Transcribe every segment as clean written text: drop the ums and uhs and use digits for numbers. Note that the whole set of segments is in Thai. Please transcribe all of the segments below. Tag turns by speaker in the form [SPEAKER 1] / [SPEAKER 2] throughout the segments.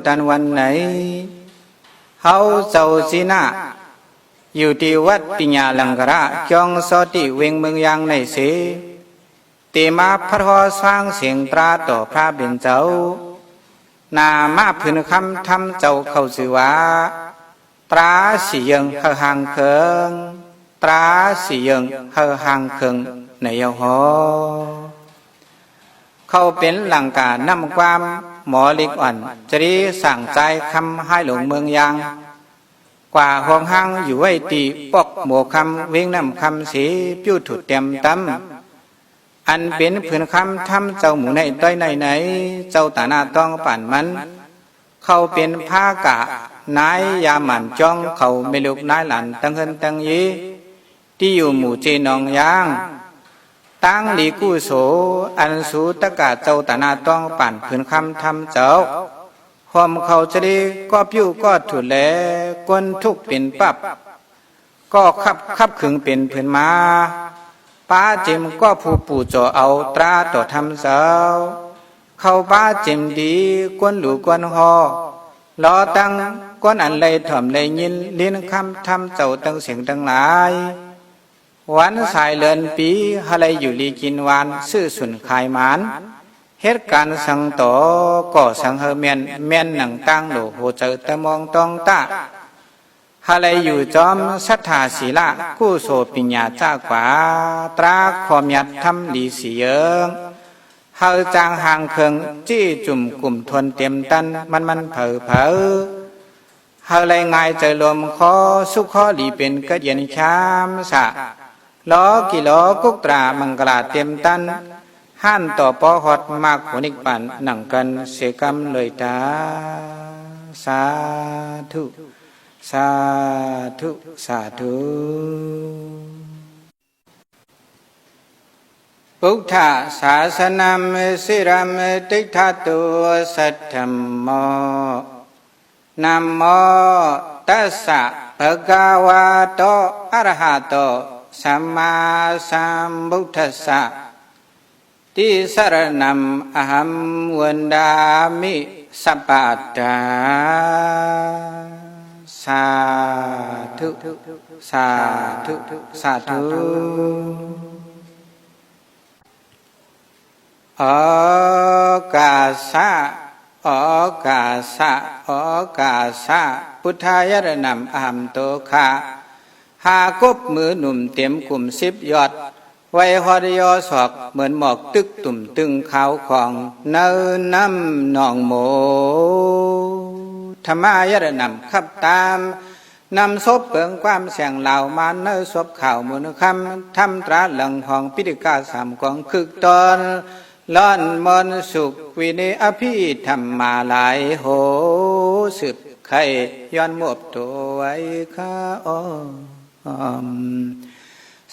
[SPEAKER 1] ตันวันไหนเฮาเจ้าจีน่าอยู่ที่วัดปิญญาลังกระจองสติเวงเมืองยังในเสตีมาพระหอสร้างเสียงตราต่อพระเบญเจ้านามาพื้นคำทำเจ้าเข้าสื่อว่าตราสียังเฮหางเคิงตราสียังเฮหางเคิงในยหอเขาเป็นหลังการนำความหมอลิกอ่อนจะได้สั่งใจคำให้หลงเมืองยังกว่าห้องห้างอยู่ไว้ตีปอกหมวคำเว้งนำคำสีพิ้วถุดเต็มตั้มอันเป็นผืนคำทำเจ้าหมูในต้อยไหนเจ้าตาหน้าต้องปั่นมันเขาเป็นผ้ากะนายยาหมันจ้องเขาไม่ลุกนายหลันตั้งเฮินตั้งยีที่อยู่หมู่เจนองยางตั้งลีกู้โสอันสูตะกะเจ้าตาหน้าต้องปั่นผืนคำทำเจ้าหอมเขาจะได้ก็พิ้วก็ถุดแลก้นทุกเป็นปับก็ขับขึงเป็นผืนมาป้าจิมก็ผู้ปู่จ่อเอาตราต่อทำเสาเข้าป้าจิมดีกวนหลูกวนหอล้อตั้งก้นอันเลยถ่อมเลยยินลิ้นคำทำเจ้าตั้งเสียงตั้งหลายวันสายเลือนปีอะไรอยู่ลีกินวานซื่อสุนขายหมานเหตุการณ์สังต่อก่อสังเฮเมียนหนังตั้งโหลโหเจอตะมองตองตาอะไรอยู่จอมสัทธาศีละกู้โสปิญญาจ้ากว่าตราขอมยัดทำดีสีเยิงเฮาจางห่างเคิงจี้จุ่มกลุ่มทนเต็มตันมันเผอเฮาเลยง่ายใจลมคอสุขอหลีเป็นกระเย็นชามสะล้อกิโลกุกตรามังกลาเต็มตันห้านต่อปอหอดมากผนิกปันหนังกันเสกำเลยตาสาธุสาธุสาธุพุทธศาสนามสิรามติทาตุสัทธมโมนะโมตัสสะภะคะวะโตอะระหะโตสัมมาสัมพุทธัสสะติสรณัมอหัมวันดามิสัพพะตาสาธุสาธุสาธุอากาสะอากาสะอากาสะพุทธายรนำอหัมโตคะหากบมือหนุ่มเต็มกลุ่ม10 ยอดไว้หอดยอศอกเหมือนหมอกตึกตุ่มตึงขาวของเนินน้ำหนองโมธรรมายรนำขับตามนำศพเปิงความเสียงเหล่ามาเนื้อศพข่าวมุนคำทำตราหลังห้องพิธีกาสามกองคึกตอนล้อนมนสุขวินิอภิธรรมมาหลายโหสืบไข่ย้อนมวบตัวไว้ข้า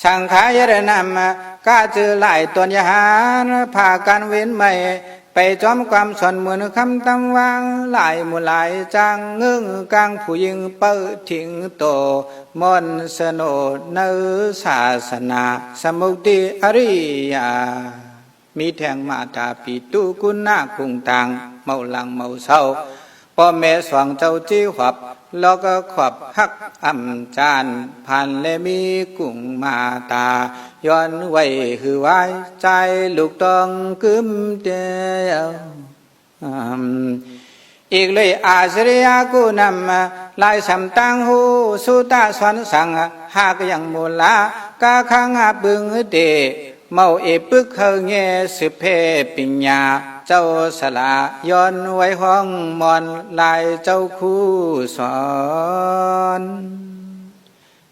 [SPEAKER 1] สังขายรนำก้าจือหลายตัวยหารพากันเว้นไม่ไปจอมความสนมือนคำตำวางหลายหมู่หลายจางเงื้งกลางผู้ยิงเปิดทิ้งโตมนสโนเนื้อศาสนาสมุติอริยามีแทงมาตาปีตุกุณากุงตังเมาหลังเมาเศร้าพ่อแม่สวงเจ้าจี้ขวับแล้วก็ขวับฮักอำจานพันและมีกุ่งมาตาย้อนไว้คือไว้ใจลูกต้องกึมเดียวอีกเลยอาศริยกุนำลายสำตังหูสุตาสวนสังหากยังมูลากาขังบึงเดเมาเอปึกเฮเงสืบเพปิญญาเจ้าสละย้อนไว้ห้องมอนลายเจ้าคู่สอน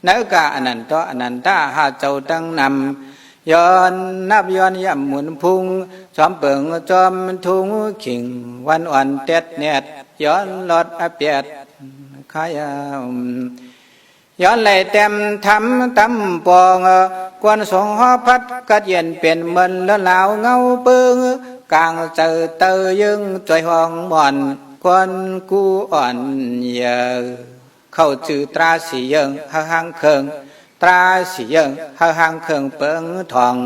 [SPEAKER 1] นักกะอนันตอนันตาหาเจ้าตั้งนำย้อนนับย้อนย่ำหมุนพุงจอมเปิงจอมทุงขิงวันอ่อนเต็ดเน็ดย้อนหลอดอเปียดขายย้อนไหลเต็มทำตำปองกวนสงหอพัดกัดเย็นเป็นเหมือนละลาวเงาเปิงกลางเจอเตยยึงจอยห้องบ่อนควนกูอ่อนเยอเข้าจือตราสียึงหางเคิงตราสียึงหางเคิงเปิงทอง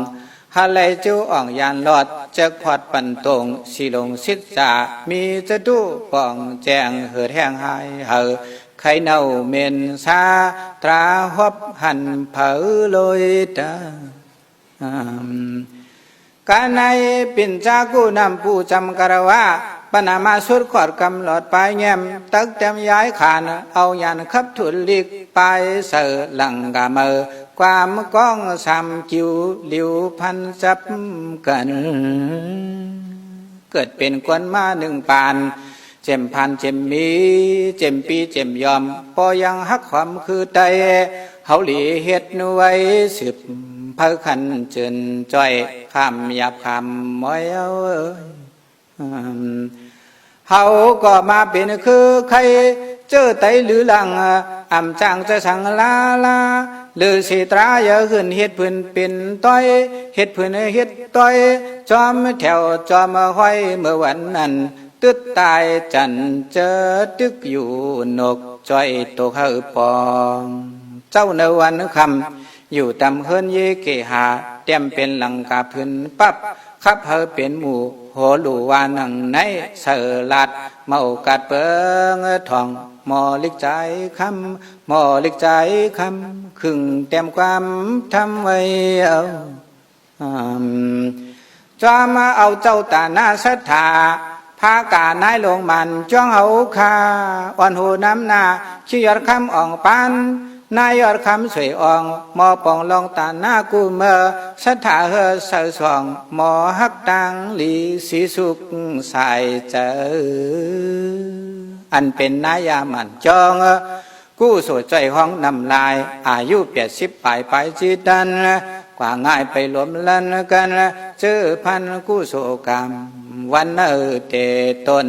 [SPEAKER 1] ฮาเลยจูอ่องยานหลอดจะพอดปันตรงสีลงสิทธามีจะดูป่องแจงเหือแห้งหายเหอไข่เน่าเมนซาตราฮอบหันเผอลอยตาการในปิ่นจากูนำผู้จำกระว่าปนามาสุดขอดกำหลอดปลายแง้มตักเต็มย้ายขานเอายานขับถุนลิกไปเสือหลังกาเมอความก้องสามจิวหลิวพันจับกันเกิดเป็นกวนมาหนึ่งปานเจ็มพันเจ็มมีเจ็มปีเจ็มยอมพอยังฮักความคือใจเฮาหลีเฮ็ดนไว้สืบเพื่อขันเจินจ้อยคำหยาบคำมอยเอาเฮาก็มาเป็นคือใครเจอไตหรือหลังอำจางจะสั่งลาลาหรือสิตราอย่าขึ้นเฮ็ดพื้นเป็นต้อยเฮ็ดพื้นเฮ็ดต้อยจอมแถวจอมห้อยเมื่อวันนั้นตึดตายจันเจอตึกอยู่นกจ้อยตกเฮาปองเจ้าในวันคำอยู่ตำเฮินเยเกหาเต็มเป็นหลังกาพื้นปั๊บขับเฮาเป็นหมู่โหลูวานังในเสลาดเมากัดเปิงทองหมอลิกใจคำหมอลิกใจคำครึ่งเต็มความทำไว้เอาจอมาเอาเจ้าตาหน้าสัทธาพากานายลงมันจ้องเอาคาอ่อนหูน้ำนาขี้ยอดคำอ่องปานนายยอดคำสวยอ่องหมอปองลองตาหน้ากูเมื่อสัทธาเฮอเสอสองหมอฮักตังหลีสีสุกสายเจออันเป็นนายามันจองกู้สวยใจห้องนำลายอายุ80ปลายจีดันกว่าง่ายไปหลวมลันกันเจอพันกู้โศกรรมวันเตต้น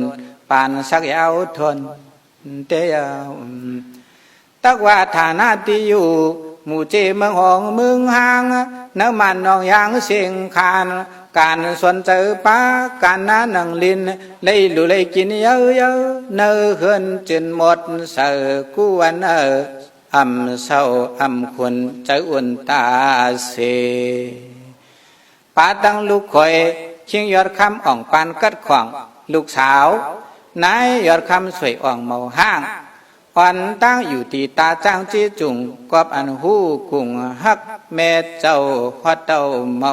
[SPEAKER 1] ปานสักยาวทนเตยตักว่าฐานะที่อยู่หมู่เจเมืองหองเมืองหางน้ำมันนองยางเสียงคานการส่วนเจอป้าการน้าหนังลินเลยหลุเลยกินเยอะเยอะเนื้อเฮือนจนหมดเสือกู้วันอำเศร้าอำคนใจอุ่นตาเสป้าตั้งลูกคอยเชียงยอดคำอ่องปานกัดขวางลูกสาวนายยอดคำสวยอ่องเมาห้างอ่อนตั้งอยู่ตีตาจ้างจีจุงกอบอันหูกุ้งฮักแม่เจ้าฮอดเต้าเมา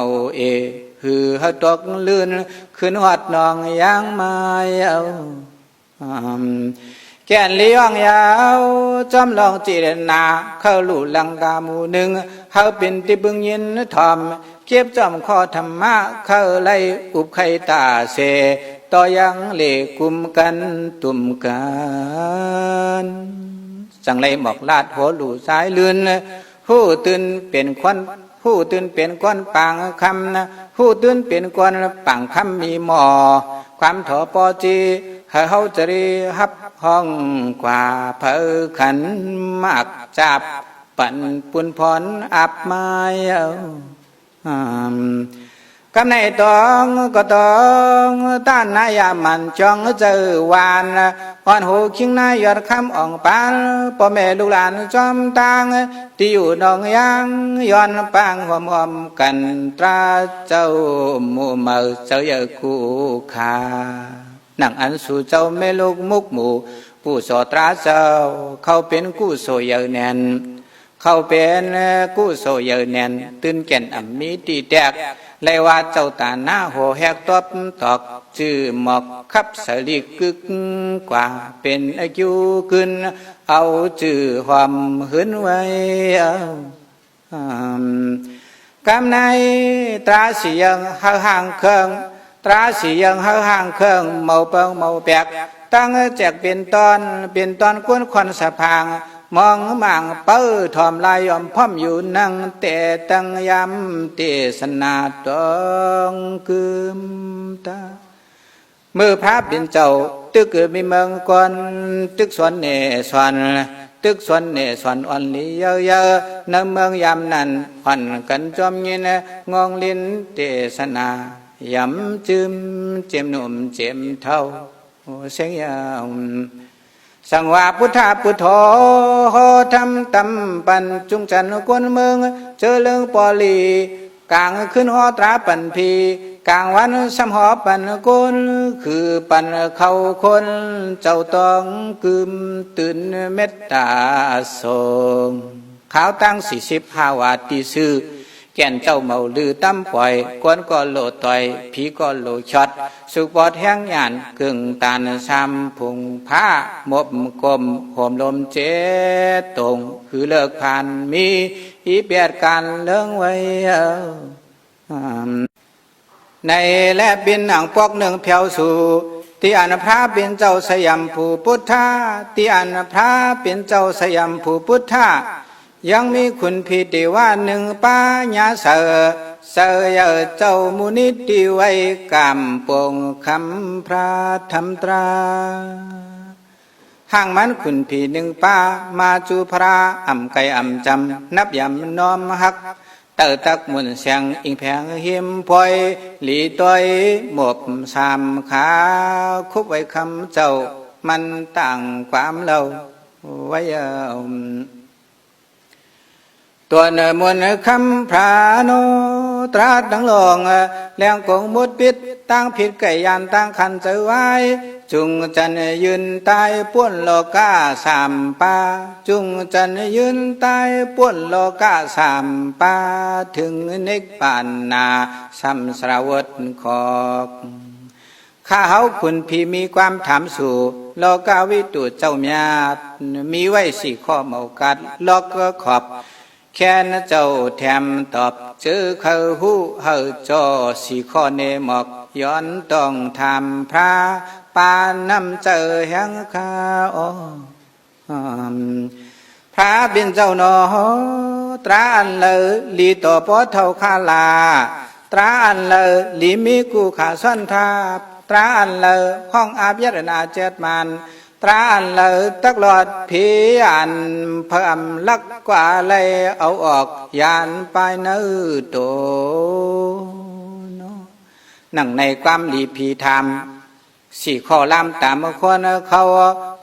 [SPEAKER 1] ฮือเฮาตกลื่นขึ้นฮอดนองยางไม้เอาแก่นเลี้ยงยาวจอมลองจีรนาเข้าลู่ลังกาหมู่หนึ่งเฮาเป็นที่บึงยินทอมเก็บจอมข้อธรรมะเข้าไล่อุบไข่ตาเสต่อยังเล่กุมกันตุ่มกันจังไรหมอกลาดหัวหลู่สายลื่นผู้ตื่นเป็นควันผู้ตื่นเป็นก้อนปังคำนะผู้ตื่นเป็นก้อนปังคำมีหมอความถอปอจีเฮาจะรีฮับห้องกว่าเพอขันมากจับปั่นปุนพรอับไม้กำในตองก็ตองต้านนายามันจองเจอวานอ่อนหูคิงนายยอดคำอ่องปานพ่อแม่ลูกหลานจอมตังที่อยู่นองยางย้อนปังหอมๆกันตราเจ้าหมู่เมาเจ้าเยอะคู่ขาหนังอันสู่เจ้าแม่ลูกมุกหมู่ผู้สอตราเจ้าเขาเป็นกู้โซเยอะแน่นเขาเป็นกู้โซเยอะแน่นตื่นแก่นอ่ำมีตีแตกเลยว่าเจ้าตาหน้าหัวแหกตบตอกชื่อหมอกขับสลีกึกกว่าเป็นอายุขึ้นเอาชื่อความหืนไว้กำในตราสียังห่างเครื่องตราสียังห่างเครื่องเมาเปิงเมาแปกตั้งแจกเป็นตอนก้นควันสะพางมองมังเป้อทอมลายยอมพ่อมอยู่นั่งแต่ตั้งยำเตสนาตองคืมตาเมื่อพระเป็นเจ้าตึกมีเมืองก่อนตึกสวนเนสวนตึกสวนเนสวนอ่อนลีเยอะๆในเมืองยำนั้นอ่อนกันจอมยินงองลิ้นเตสนายำจืมเจียมหนุ่มเจียมเท่าเสียงยาวสังวาพุทธาพุทโธทำตำปันจุงจันกวนเมืองเจอเรื่องปอลี กลางขึ้นหอตราปันพีกลางวันซ้ำหอปันกุลคือปันเขาคนเจ้าต้องกึมตื่นเมตตาทรงขาวตั้ง45 วาตีซื้อแก่นเจ้าเมาลือตั้มปล่อยกวนก็โลต่อยผีก็โลช็อตสุปอดแห้งหยานกึ่งตาลซ้ำพุงผ้ามบกลมโหมลมเจตงคือเลิกผ่านมีอีเปียดการเลื่องไว้ในและบินหนังปอกหนึ่งเพียวสู่ที่อันพระเป็นเจ้าสยามผู้พุทธาที่อันพระเป็นเจ้าสยามผู้พุทธายังมีคุณพิธีว่าหนึ่งปัญญาเสยเจ้ามุนิติไว้กำปงคำพระธรรมตราห่างมันคุณพี่หนึ่งป้ามาจูพระอ่ำไก่อ่ำจำนับยำน้อมหักเติตักมุนเสียงอิงแผงหิมพอยหลีต้อยหมบสามขาคุบไว้คำเจ้ามันต่างความเราไว้ตัวเนมวลคำพระโนตราดังลงแรงกงมุดปิดตั้งผิดไก่ยานตั้งขันเจอไว้จุงจันยืนตายป้วนโลกาสามปาจุงจันยืนตายป้วนโลกาสามปาถึงนิพพานนาสัมสรวัตขอกข้าเฮาคุณพี่มีความถามสู่โลกาวิตุเจ้าเมียมีไว้4 ข้อเมากัดลอกก็ขอบแค่นเจ้าแถมตอบจื้อเขาหูเฮาจอ4 ข้อเนหมอกย้อนต้องทำพระปานน้ำเจอแห่งข้าพระบินเจ้าหนอตราอันเลยลีต่อปอเท่าคาลาตราอันเลยลีมีกูขาซ่อนทาตราอันเลยห้องอาบยรนาเจ็ดมันตราอันเลยตักหลอดผีอันเพิ่มลักกว่าเลยเอาออกยานไปเนื้อโตนั่งในความหลีผีธรรม4 ข้อลำตามคนเขา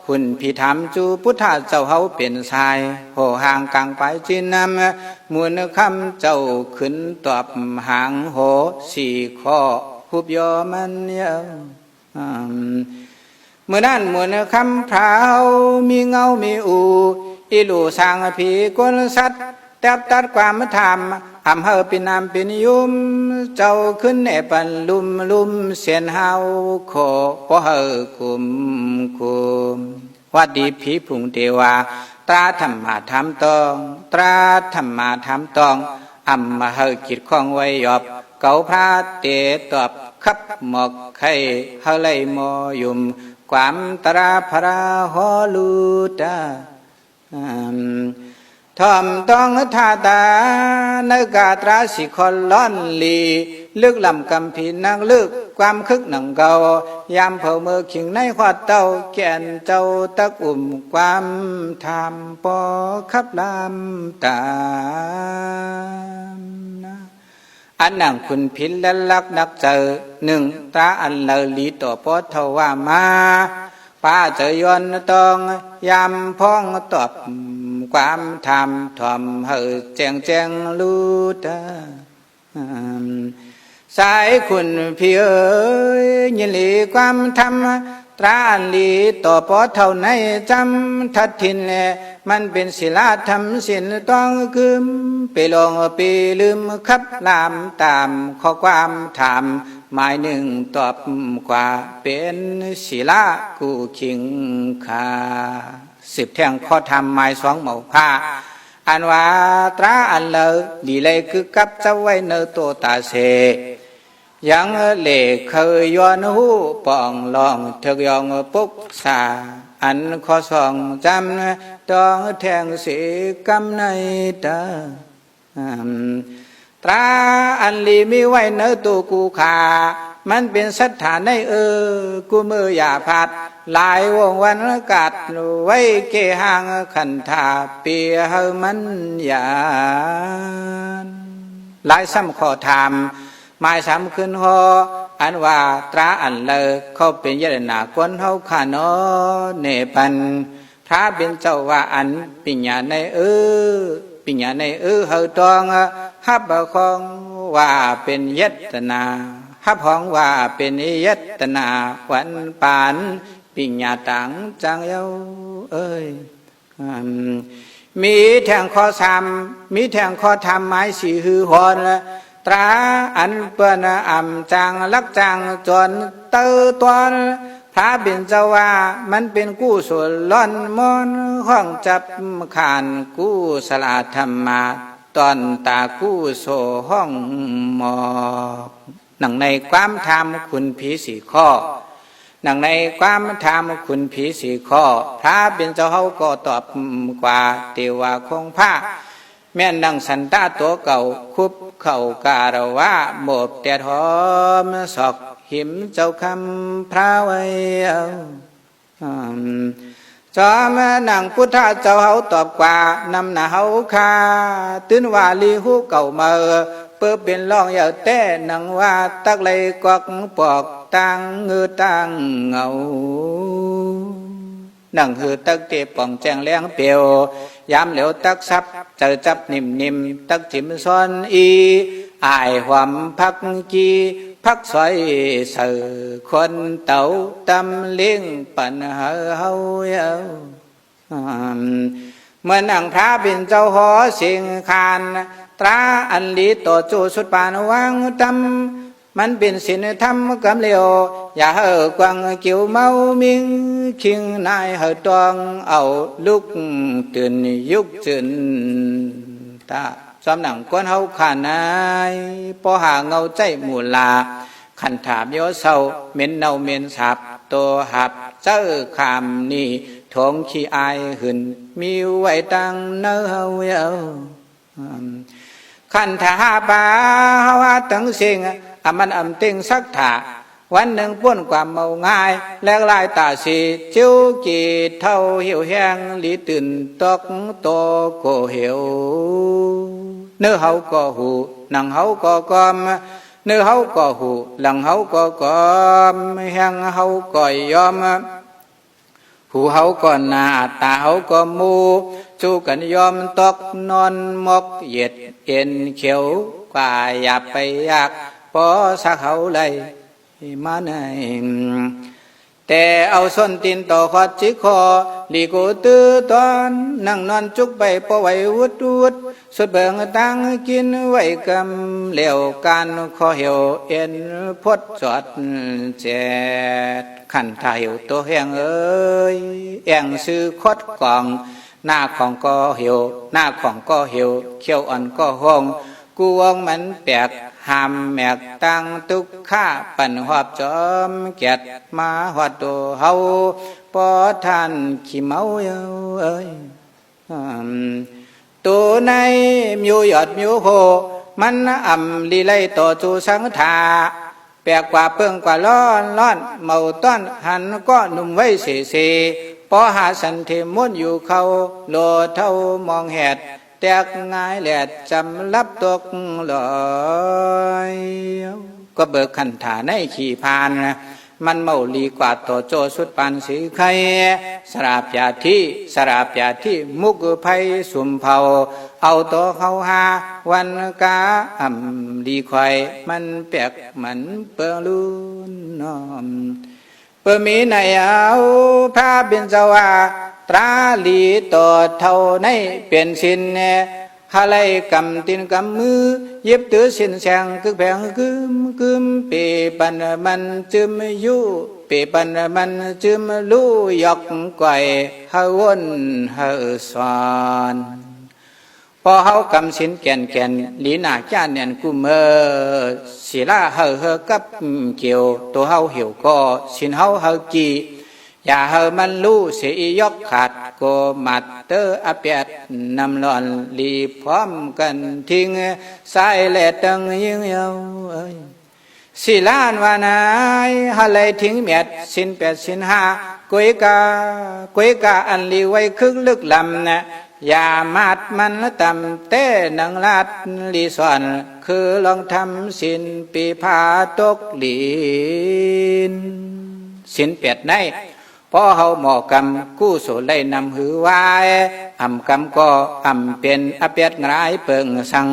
[SPEAKER 1] คุณผีธรรมจูพุทธาเจ้าเฮาเป็นชายโหห่างกลางไปจีนำมูลคำเจ้าขึ้นตอบหางโห4 ข้อหุบยอมันเยเมื่อนั้นมูลคำพราวมีเงามีอูอิลูสางผีกวนสัตว์แทบตัดความธรรมหำเฮอเป็นนามเป็นยุมเจ้าขึ้นในปันลุมเสียนเฮาโคพอเฮอคุมวัดดีผีผุงเทวาตราธรรมาธรรมตองตราธรรมาธรรมตองอำมาเฮอกิดข้องไว้ยอบเก่าพระเตตอบขับหมอกไข่เฮาเลยมอยุมความตราพระฮอลูดาทอมต้องท่าตาในกาตราสิคนล้อนลีลึกลำกำพีนักลึกความคึกหนังเก่ายามเผาเมื่อขิงในขวดเต้าแก่นเจ้าตะอุ่มความทำปอขับลำตามอันนั่งคุณพินและลักนักเจอ1 ตราอันเลอลีต่อปอเทว่ามาป้าเจย้อนต้องยามพ้องตอบความทำทอมเฮอแจงลูดาสายคุณพี่เอ๋ยยินหลีความทำตราอันลีต่อปอเท่าในจำทัดทินแลมันเป็นศิลาธรรมศิลต้องคืมไปลงไปลืมขับลามตามข้อความถามหมาย1 ตอบกว่าเป็นศิลากูคิงคา10 แท่งข้อธรรมหมาย2 เหมาผ้าอันว่าตราอันเลอดีเลยคือกับเจ้าไว้เนอโตตาเสยังเล่เคยย้อนหูปองลองเถิกยองปุกษาอันข้อ2จำต้องแทงสีกำในตาตราอันลีมีไว้เนอตัวกูขามันเป็นสถานในกูมืออย่าพัดหลายวงวันกัดไว้เกหางขันธาเปียเฮมันยานหลายซ้ำข้อธรรมหมาย3 ขึ้นหออันว่าตราอันเลอเขาเป็นยรนากวนเฮาขานอเนปันพระเป็นเจ้าว่าอันปิญญาในปิญญาในเฮาตองฮับบะคองว ว่าเป็นเยตนาฮับห้องว่าเป็นเยตนาวันปานปิญญาตังจังเย้าเอ้ยมีแทงข้อสามมีแทงข้อทำไม้สีหือหอนตราอันเปิ้นอ่ำจังลักจังจนเตอตอนพระบิณเจ้าว่ามันเป็นกู้ส่วนล้อนมอนห้องจับขานกู้สลาธรรมาตอนตากู้โซห้องหมอกหนังในความธรรมคุณผีสี่ข้อหนังในความธรรมคุณผีสี่ข้อพระบิณเจ้าเขาก็ตอบกว่าเทวาคงผ้าแม่นดังสันตาตัวเก่าคุบเข่าการว่าโมบแต่หอมศอกหิมเจ้าคำพระไว้จอมนางพุทธเจ้าเขาตอบกว่านำหน้าเขาคาตื่นว่าลีหูเก่ามาเปิดเป็นล่องอย่าแต่นังว่าตักเลยกวักปอกตังเงือตังเงานังคือตักเตป่องแจงแรงเปียวยามเหลวตักซับเจอจับนิ่มตักจิมซ้อนอีอายหวามพักกีพักสอยเสือคนเต่าตำเลี้ยงปันเฮาเมื่อนังพระบิณเจ้าหอสิงคานตราอันลีต่อจูสุดปานวังตำมันเป็นศีลธรรมกำเลียวอย่าเห่อกวังเกี่ยวเมามิงคิงนายเห่อตองเอาลุกตื่นยุกจืนตาสำนังก้นเฮาขานายปอหาเงาใจมูลาขันถามโยเศร้าเม็นเนาเม็นสับตัวหับเจ้าคำนี่ทงขี้อายหืนมีไว้ตั้งเนื้อเฮาขันถาบาเฮาตั้งสิ่งมันติงสักถาวันหนึ่งป้นความเมาง่ายแลกลายตาสีจิ้วกีเท่าเหี่ยวแห้งลีตื่นตกโตโกเหี่ยวเนื้อเฮาก็หูหนังเฮาก็กอมเนื้อเฮาก็หูหลังเฮาก็กอมแห้งเฮาก็ยอมหูเฮาก็หน้าตาเฮาก็มูสู้กันยอมตกนอนมกเหยียดเอ็นเขียวกว่าอย่าไปยากพอสักเขาเลยมาไหนแต่เอาส้นตีนต่อขอดจิคอลีกูตื้อตอนนั่งนอนจุกใบปอไว้วุดสุดเบิ่งตังกินไว้กำเหลวการคอเหี่ยวเอ็นพดจอดแจดขันถ่ายตัวแห้งเอ้ยแองซื้อคดกล่องหน้าของก็เหี่ยวหน้าของก็เหี่ยวเขี้ยวอ่อนก็ห้องกวงมันแปลกหามแมกตั้งตุกข้าปั่นหอบจอมแกดมาหอดตัวเฮาปอท่านขี้เมาเอ้ยตัวในมิวหยอดมิวโหมันอ่ำลีไลต่อจูสังธาแปลกกว่าเปื้องกว่าร้อนเมาต้อนหันก็หนุ่มไว้เสปอหาสันเทมุนอยู่เขาโลเท่ามองแหดแตกง่ายแหลดจำรับตกลอยก็เบิกขันถาในขี่พานมันเมาลีกว่าต่อโจสุดปันสีไข่สราบยาที่มุกไพสุมเผาเอาตัวเขาหาวันกาอ่ำดีควายมันแปลกมันเปิงลุนน้อมเปิมีในเอาพระบิณเจ้าว่าตราลีต่อเท่าในเป็นสินฮาไลกำตินกำมือเย็บตือสินแสงคือแผงกึมเปปันมันจึมยุเปปันมันจึมลู่ยกไก่เฮาวนเฮาสอนพอเฮากำสินแก่นลีนาจ้าเนียนกุเมอศิลาเฮากับเกี่ยวตัวเฮาเหี่ยวก็สินเฮาจีอย่าเฮมันลู่เสียยกขาดโกมัดเตออเปียดนำหลอนลีพร้อมกันทิ้งสายแหลตังยิงเยาสิลานวานายฮะเลยทิ้งเมียดสินแปดสินห้ากุยกาอันลีไว้ครึ่งลึกลำนะอย่ามาดมันละตำเต้นังลาดลีสอนคือลองทำสินปีพาตกลีนสินแปดในพอเฮาหมอกำกู้โสไลนำหือไว้อำกำก็อำเป็นอเปียดงายเปิงสัง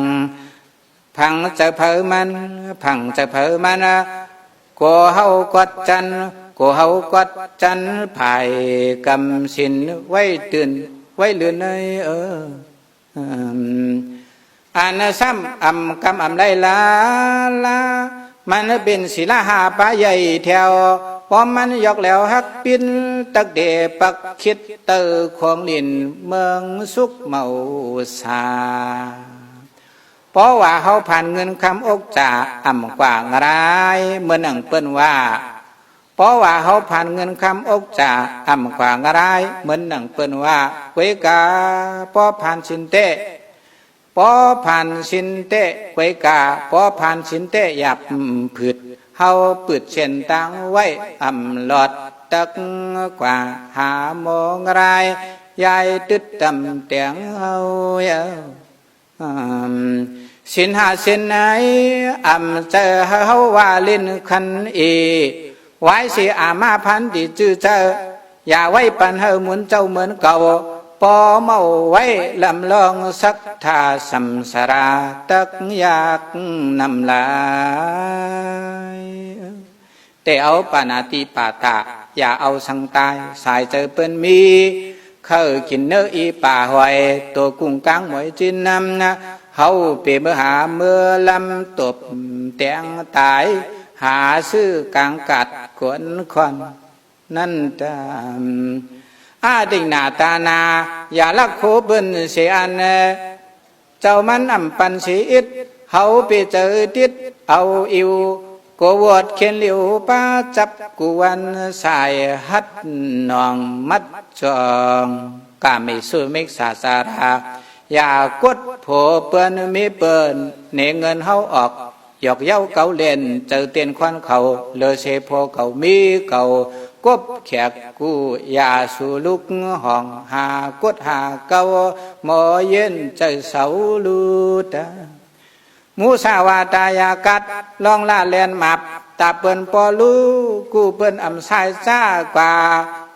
[SPEAKER 1] พังจะเผอมันพังจะเผอมันกัวเฮากดจันกัวเฮากดจันภายกำสินไว้ตื่นไว้เลือนอันซ้ำกำไรลามันเป็นศิลาหาปะใหญ่แถวพอมันยกแล้วฮักปินตักเดปักคิดเตอของลินเมืองสุขเมาสาเพราะว่าเขาผ่านเงินคำอกจ่ากว่างไรเมื่อหนังเปิ้นว่าเพราะว่าเขาผ่านเงินคำอกจ่ากว่างไรเหมือนหนังเปิ้นว่าเวกาพอผ่านสินเตพอผ่านสินเตเวกาพอผ่านสินเตหยับผืดเฮาปืดเช่นตังไว้หลอดตักกว่าหามองไรยายตึดตำเตียงเฮาสินหาสินไหนเจอเฮาว่าลิ้นคันไว้สิมาพันดีจื้อเจออย่าไว้ปันเฮาเหมือนเจ้าเหมือนเก่าปอเมาไว้ลำลองสักทาสัมสราตักอยากนำลายแต่เอาปานาติปาตาอย่าเอาสังตายสายเจอเปิ้นมีเข้ากินเนื้ออีป่าหอยตัวกุ้งกลางหมวยจินนำนะเฮาเปเมื่อหาเมื่อลำตบแตงตายหาซื้อกลางกัดขวนคอนนั่นตามดิ่งหน้าตานาอย่าลักโคเบิ้นเสียอันเจ้ามันปันสีอิดเฮาไปเจอติดเอาอิวกวดเขียนเหลียวป้าจับกวนสายฮัดนองมัดจองกาไม่สู้มิกษาสาราอย่ากดโผเปิ้นมีเปิ้นเนเงินเฮาออกหยอกเย้าเก่าเล่นเจอเตียนควันเขาเลอเชโพเก่ามีเก่ากบแขกกูยาสูลุกห้องหากดหาเก่าหมอเย็นใจเสาลูตามูสาวาตายากัดลองลาเลียนหมับตาเปิ้นปอลูกูเปิ้นสายจ้ากว่า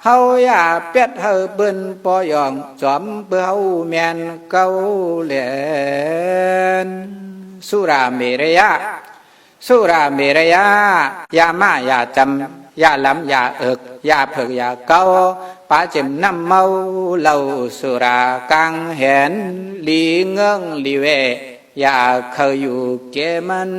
[SPEAKER 1] เฮาอย่าเป็ดเฮาเปิ้นปอยองจอมเปิ้นเฮาแม่นเก่าเลียนสุราเมรยะสุราเมรยะยามาอย่าจำอย่าล้ำอย่าเอิกอย่าเพิกอย่าเกาป้าจิมน้ำเมาเหล้าสุรากลางเห็นลีเงื้องลีเวอย่าเคยอยู่เกมัน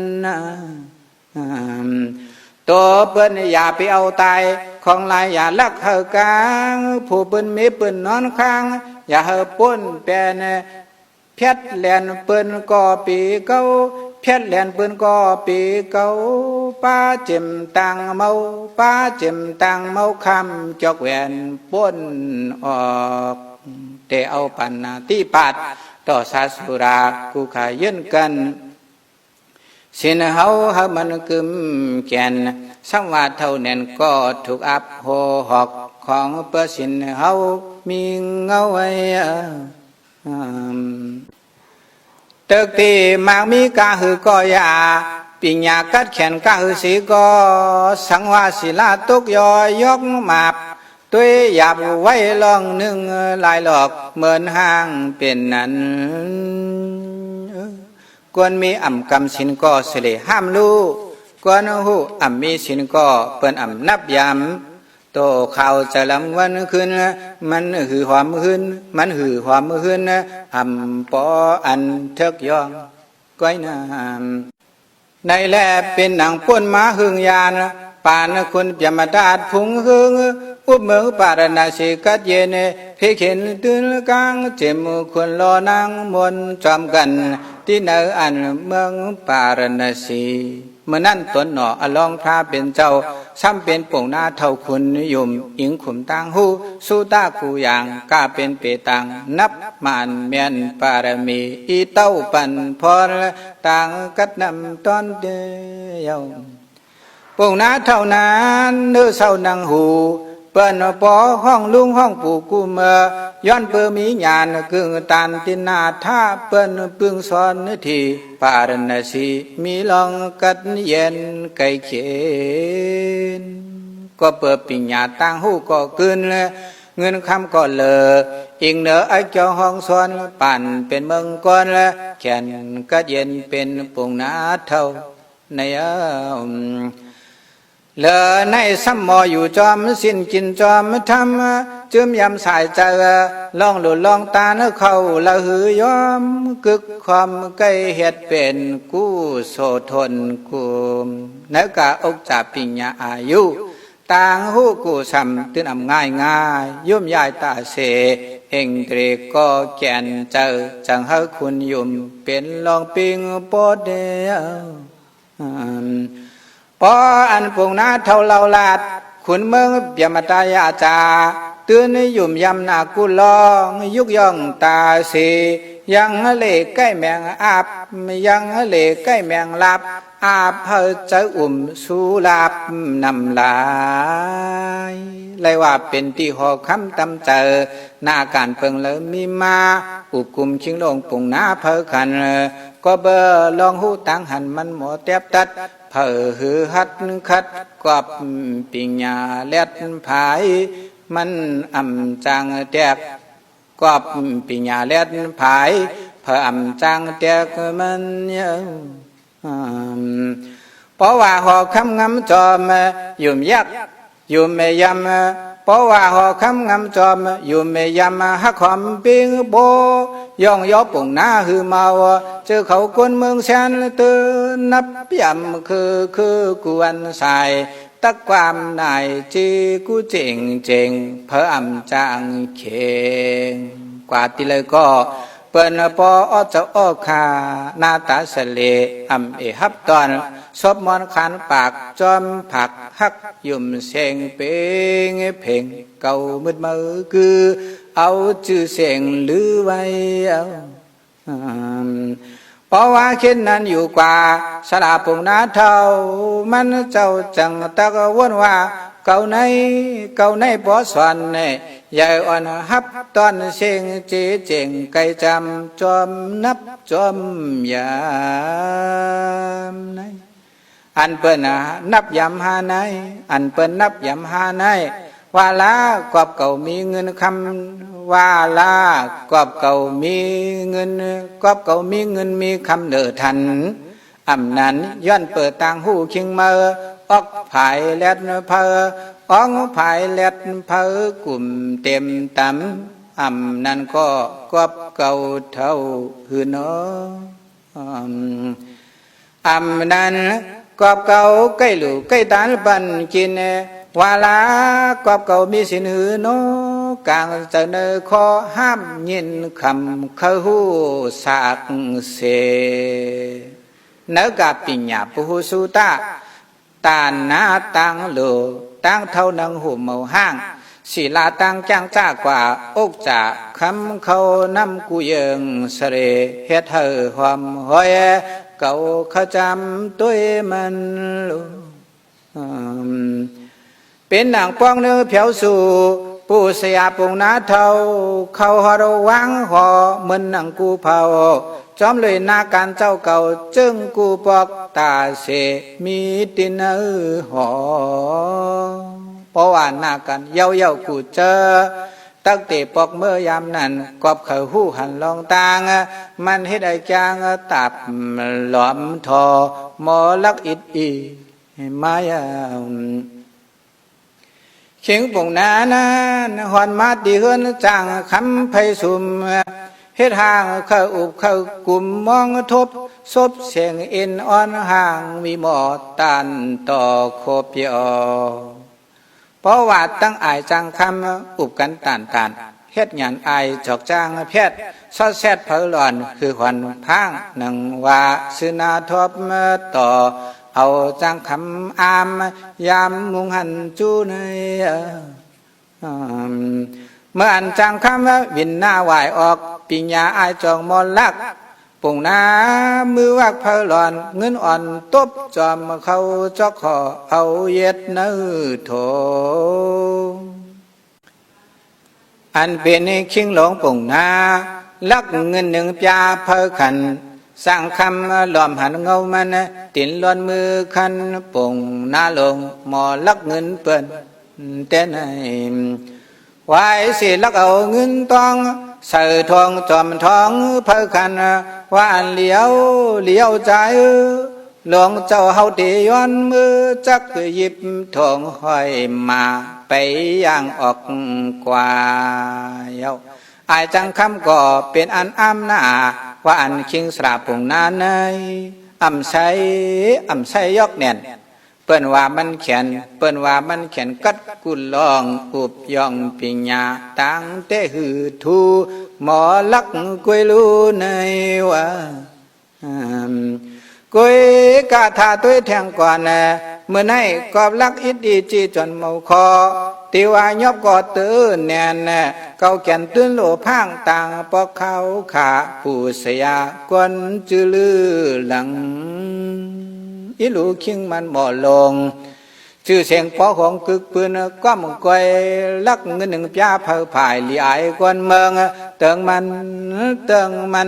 [SPEAKER 1] ตัวเปิ้นอย่าไปเอาตายของลายอย่าลักเฮอกลางผู้เปิ้นมีเปิ้นนอนข้างอย่าเฮอป้นแปนเพชรแหลนเปิ้นก่อปีเก้าเพชรแหลนเปิ้นก่อปีเก้าป้าจิมตังเมาป้าจิมตังเมาคำจอกแหวนป้นออกแต่เอาปันนาที่ปัดต่อสาสุรากูขายยืนกันสินเฮามันกึมแก่นสังวาเท่าเน่นก็ถูกอับโหหอกของเปิ้นสินเฮามีเงาไว้ตึกที่มากมีกาหือก็ยาปิญญากัดแขนกาหือสีก็สังวาศิลาตกยอยกมาบตัวหยาบไว้ลองหนึ่งลายหลอกเหมือนห้างเป็นนั้นกวนมีกำสินก็เสลห้ามลูกกวนหูมีสินก็เปิ้นนับยำโตข่าวจะลำวันขึ้นมันหือความขึ้นมันหือความขึ้นปออันเทกยองก้อยน้ำในแลเป็นหนังป้นมาหึงยานปานคุณยมดาดพุงหึงอุบมือปารณาสิกัดเย็นเพเข็นตื่นกลางเจมคนรอนางมนจอมกันที่เนออันเมืองปารณาสีเมื่อนั้นตนหนออลองพระเป็นเจ้าซ้ำเป็นป่งหน้าเท่าคุณยุ่มอิงขุมตางหูสู้ตากูอย่างกล้าเป็นเปตังนับมานเมียนปารมีอีเต้าปันพรต่างกัดนำตอนเดียวป่งหน้าเท่านั้นเนื้อเศร้านังหูเปิ้นปอห้องลุงห้องปู่กูเมื่อย้อนเปื่อมีญาณกึ่งตันตินาท่าเปิ้นปึงสอนทีปารณสีมีลองกัดเย็นไก่เขียนก็เปิดปิญญาต่างหูก็กึน เงินคำก็เลออิงเหนือไอเจ้าห้องสวนปั่นเป็นเมืองก้อนละแขนก็เย็นเป็นปุ่งนาเท่าในเลอในซ้ำมออยู่จอมสิ้นกินจอมทำจืมยำสายใจลองหลุดลองตาเนื้อเข้าละหือยอมกึกความใกล้เหตุเป็นกู้โสทนกูเนื้อกะอกจับปิญญาอายุต่างหูกูซ้ำตื่นง่ายง่ายยุ่มยายตาเสเองเกรก็แก่นเจอจังให้คุณยุ่มเป็นลองปิงปอดเดียวพออันปุ่งนาเท่าเหล่าลาดขุนเมืองเบียมตายาจาตื่นยุ่มยำนากุลองยุกย่องตาสียังเหล่ใกล้แมงอาบยังเหล่ใกล้แมงลับอาบเพอเจ้าสูลาบนำลายเลยว่าเป็นที่หอคำตำเจอหน้าการเพิงเลยมีมาอุกุมชิงลงปุ่งนาเพอขันก็เบอลองหูตังหันมันหมอเตียบตัดเผอหือหัดคัดกอบปิญญาเล็ดผายมันอ่ำจางแตกกอบปิญญาเล็ดผายเผออ่ำจางแตกมันเยอะเพราะว่าหอคำงำจอมยุ่มยักยุ่มยำเพราะว่าหอคำงำจอมยุ่มยำฮักความปิงโบย่องยอปุ่งนาหือเมาเจอเขาคนเมืองแสนตื่นนับยำคือกวนสายตักความนายจีกูเจ๋งเพออ่ำจางเข่งกว่าที่เลยก็เปิ้นปอเจ้าอ้อคาหน้าตาเสลอำเอฮับตอนซบมอนขันปากจอมผักฮักยุ่มเสงเปงเพ่งเก่ามืดมือคือเอาชื่อเสียงลือไว้เอาเพราะว่าคิดนั้นอยู่กว่าสลาปุ่งนาเท่ามันเจ้าจังตะกวนว่าเก่าในบ่สอนใหญ่อ่อนฮับตอนเสียงเจงไก่จำจอมนับจอมยามในอันเปิ้นนับยำหาในอันเปิ้นนับยำหาในว่าลากอบเก่ามีเงินคำว่าลากอบเก่ามีเงินมีคำเดือทันอำนั้นย้อนเปิดต่างหูคิงเมอออกภายเล็ดเพออ้องภายเล็ดเพอกลุ่มเต็มตำอำนั้นก็กอบเก่าเท่าหือนอำนั้นกอบเก่าใกล้หลูใกล้ตาลปันกินวาลากอบเก่ามีสินหือโนกลางเจเนอขอห้ามยินคำเขาหูสากเสเนกับปิญญาปุหุสุตาตานาตังโลตังเท่านังหูเมาห้างศิลาตังจ้างจ้ากว่าอกจากคำเขานำกูเยิงเสรเฮ็ดเธอความหอยเก่าเขาจำตัวมันลูเป็นหนังป้องเนื้อเผียวสู่ผู้เสียปุ่งนาเท่าเขาหอระวังหอเหมือนหนังกูเผาจอมเลยนาการเจ้าเก่าจึงกูปอกตาเสมีตินหอเพราะว่านาการเย้ากูเจอตักเตปอกเมื่อยามนั้นกอบเขาหูหันลองตางมันเฮ็ดไอจางตับหลอมทอหมอลักอิดอีมายาเขียงปุ่งนานาหอนมาดีเฮือนจางคำไพสุมเฮ็ดห่างเข้าอุบเข้ากลุ่มมองทบซบเสียงเอ็นอ่อนห่างมีหมอตันต่อโคบยอเพราะว่าตั้งอายจังคำอุบกันตานเฮ็ดหยันอายจอกจางแพทย์ซอดแซดเผลหลอนคือขวัญพังหนังว่าสืนาทบต่อเอาจังคำอามยามมุงหันจูในเมื่ออันจังคำวินหน้าไหวออกปิญญาอายจองมอลักปุ่งนามือวักเพลหลอนเงินอ่อนตบจอมเขาจอกขอเอาเย็ดเนื้อโถอันเป็นคิงหลงปุ่งนาลักเงินหนึ่งปยาเพลขันสร้างคำหลอมหันเงามันตินล้วนมือคันปุ่งนาลงหมอลักเงินเปิ้นเต้น ไว้สิลักเอาเงินตองใส่ทองจอมทองเพื่อกันว่าอันเลี้ยวใจหลวงเจ้าเฮาตีย้อนมือจักหยิบทองห้อยมาไปย่างออกกว่าเย้าอายจังคำก็เป็นอันอ้ำหน้าว่าอันคิงสระปุ่งนานในอ่ำใช้ยกแน่นเปิ้นว่ามันเขียนกัดกุลองอุบยองปิญญาตั้งเตหือทูหมอลักกุยลูในว่ากุยกาถาตัวแทงก่อนเมื่อไหนกอบลักอิดดีจีจนเมาคอติวายบกอตื้อแน่นเกาแก่นตื้นโลพางต่างปอกเขาขาผู้เสียกวนจืลือหลังอิลูคิงมันบ่ลงชื่อเสียงปอของกึกปืนก็มึงก้อยลักเงินหนึ่งพิาเผาผายลีไอกวนเมืองเติงมัน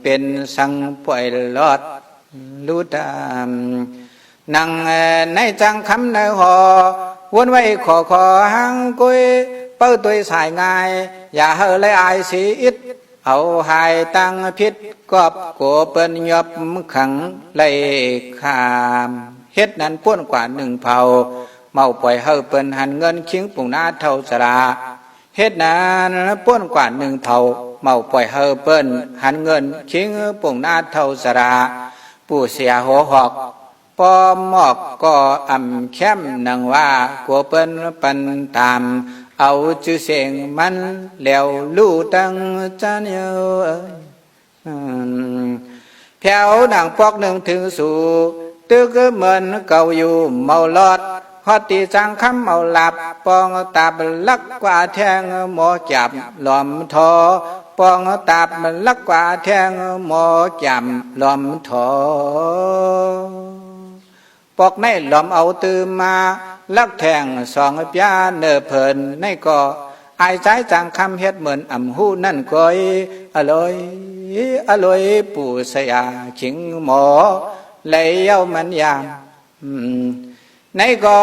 [SPEAKER 1] เป็นสังป่วยลอดรู้ตามนั่งในจังคำในหอวนไว้ขอหังกุยเป้าตัวสายง่ายอย่าเฮเลยอายสีอิดเอาหายตั้งพิษกอบโกเปิ้นยบขังเลยขามเฮ็ดนั้นป้วนกว่า1 เผ่าเมาปล่อยเฮเปิ้นหันเงินคิงปุ่งนาเท่าสระเฮ็ดนั้นป้วนกว่า1 เผ่าเมาปล่อยเฮเปิ้นหันเงินคิงปุ่งนาเท่าสระผู้เสียหัวหอกปอมอกก็อ่ำแค้มนังว่ากัวเปิ้นปันตามเอาชื่อเสียงมันแล้วลู่ตั้งจันเยแผ่วดังปอกหนึ่งถึงสู่ตึกเหมือนเก่าอยู่เมาลอดฮอดตีจังคำเมาหลับปองตาบลักกว่าแทงหมอจับหลอมทอปองตาบลักกว่าแทงหมอจับหลอมทอปอกในหลอมเอาตื่มมาลักแทง2 พิาเนอเพลินในก็อายใจจังคำเฮ็ดเหมือนอ่ำหูนั่นก้อยอร่อยปู่สยาขิงหมอเลยเย้ามันยามในก็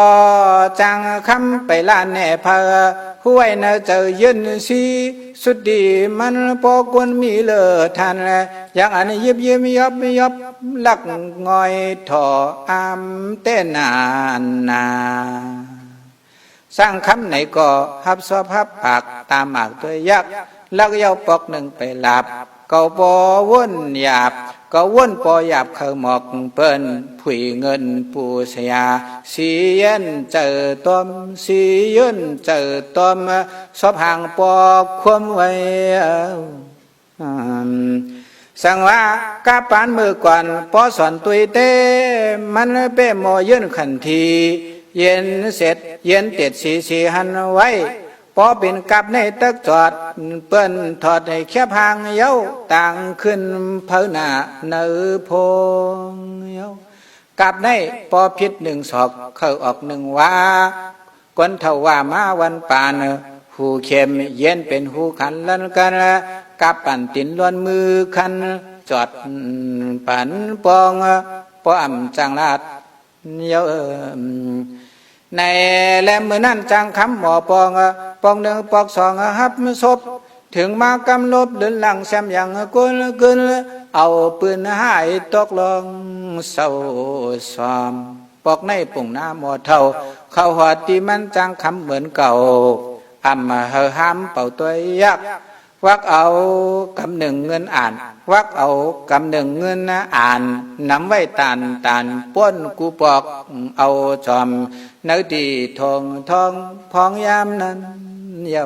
[SPEAKER 1] จังคำไปลานแน่เพอห้วยเนเจอยืนสีสุดดีมันพอกวนมีเลอทันอย่างอันยิบยบลักงอยถออามเต้นนาสร้างคำไหนก็ฮับซอบฮับปากตามหมากตัวยักษ์ลักเย้าปอกหนึ่งไปหลับเก่าปอว่นหยาบก็ว่นปอหยาบเขาหมอกเปิ้นผุยเงินปูเสียสีเย็นเจอต้มสียืนเจอต้มสอบห่างปอความไว้สั่งว่ากาปานมือก่อนปอสอนตุยเต้มันเป้หมอยืนขันทีเย็นเสร็จเย็นเต็ดสีหันไว้พอเป็นกับในตึกจอดเปิ้นถอดให้แคบหางเย้าต่างขึ้นเพิ่นหน้าเนื้อพงเย้ากับในพอพิษ1 ศอกเข้าออก1 วากวนเท่าว่ามาวันปานหูเข้มเย็นเป็นหูขันลันกันกับปั่นตินล้วนมือคันจอดปั่นปองปออ่ำจังลาดเย้าในแลมมือนั่นจังคำหมอปอง1 ปอก 2ฮับศพถึงมากำลบเดินหลังแซมอย่างกุนเอาปืนหายตกลงเศร้าซอมปอกในปุ่งหน้าหมอเท่าเข้าหัวตีมันจังคำเหมือนเก่าอ่ำห้ามเป่าตัวยักวักเอากำ1 เงินอ่านวักเอากำ1 เงินอ่านนำไว้ตานป้นกูปอกเอาจอมเนื้อดีทองพองยามนั้นเย้า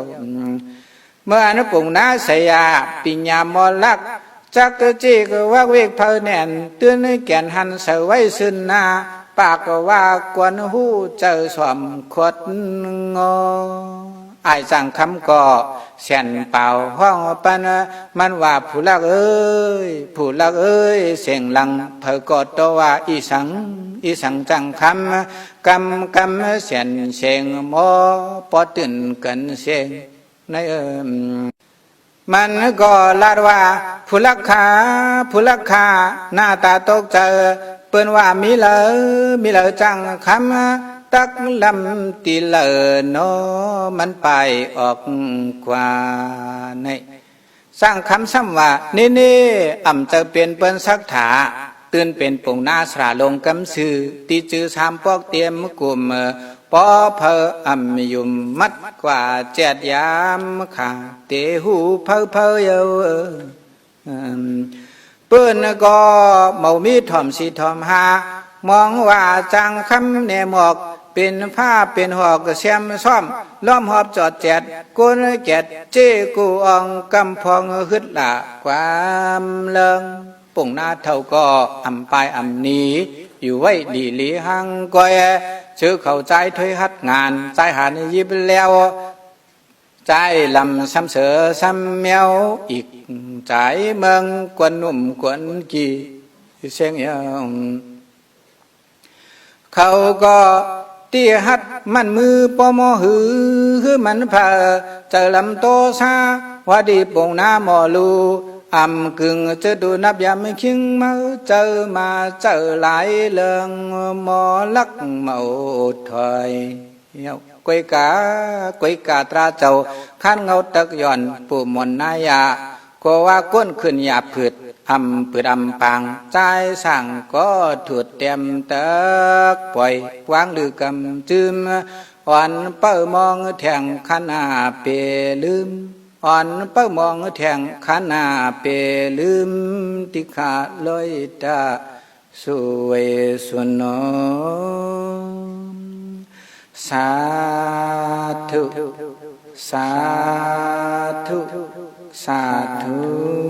[SPEAKER 1] เมื่อนั้นปุ่งน้าเสียปิญญามอลักจักจีกวักเวกเพอแน่นเตือนแก่นหันเสไว้ซึ่นนาปากก็ว่ากวนหูเจอสวมขดงออายสั่งคำก็เสียนเป่าห้องปันมันว่าผู้ลักเอ้ยเสียงหลังเพอกอดตัวว่าอีสังจังคำกำเสียนเสียงหมอปอตื่นกันเสียงในมันก็ลาดว่าผู้ลักขาหน้าตาตกใจเปิ้นว่ามีเหลอจังคำ ตักลำตีเลอนอมันไปออกกว่าในสร้างคำซ้ำว่านี่อ่ำจะเป็นเปิ้นสักถาตื่นเป็นปุ่งหน้าสระลงกำซื้อตีจือสามปอกเตรียมกลุ่มปอเพออ่ำยุ่มมัดกว่าเจ็ดยามขาเตหูเพอเยาเปิ้นก็เมามีถ่อมสีถ่อมหามองว่าจังคำแนมอกเป็นผ้าเป็นหอกเสียมซ่อมล้อมหอบจอดแจดกุนแกดเจ้กูอองกำพองฮึดละความเลิงปุ่งหน้าเท่าก็อำปายอำนีอยู่ไว้ดีลีหังก้อยชื่อเข้าใจถอยหัดงานใจหันยิบแล้วใจลำซ้ำเสือซ้ำเมียวอีกใจเมืองกวนนุ่มกวนกีเสียงยองเขาก็ตีหัดมันมือปอมอหือมันพาเจอลำโตซาว่าดีปงหน้าหมอลูอำกึ่งจะดูนับยามคิงมาเจอมาเจอหลายเรื่องหมอลักเมาถอยกวยกาตราเจ้าขันเงาตะย่อนปู่มนนายาก็ว่าก้นขึ้นหยาบผืดปืดปังใจสั่งก็ถูดเต็มเตกปล่อยวางลือกำจืมอ่อนเป้ามองแทงขนาเปลืมอ่อนเป้ามองแทงขนาเปลืมติขาลอยตาสวยสุนนสาธุสาธุสาธุ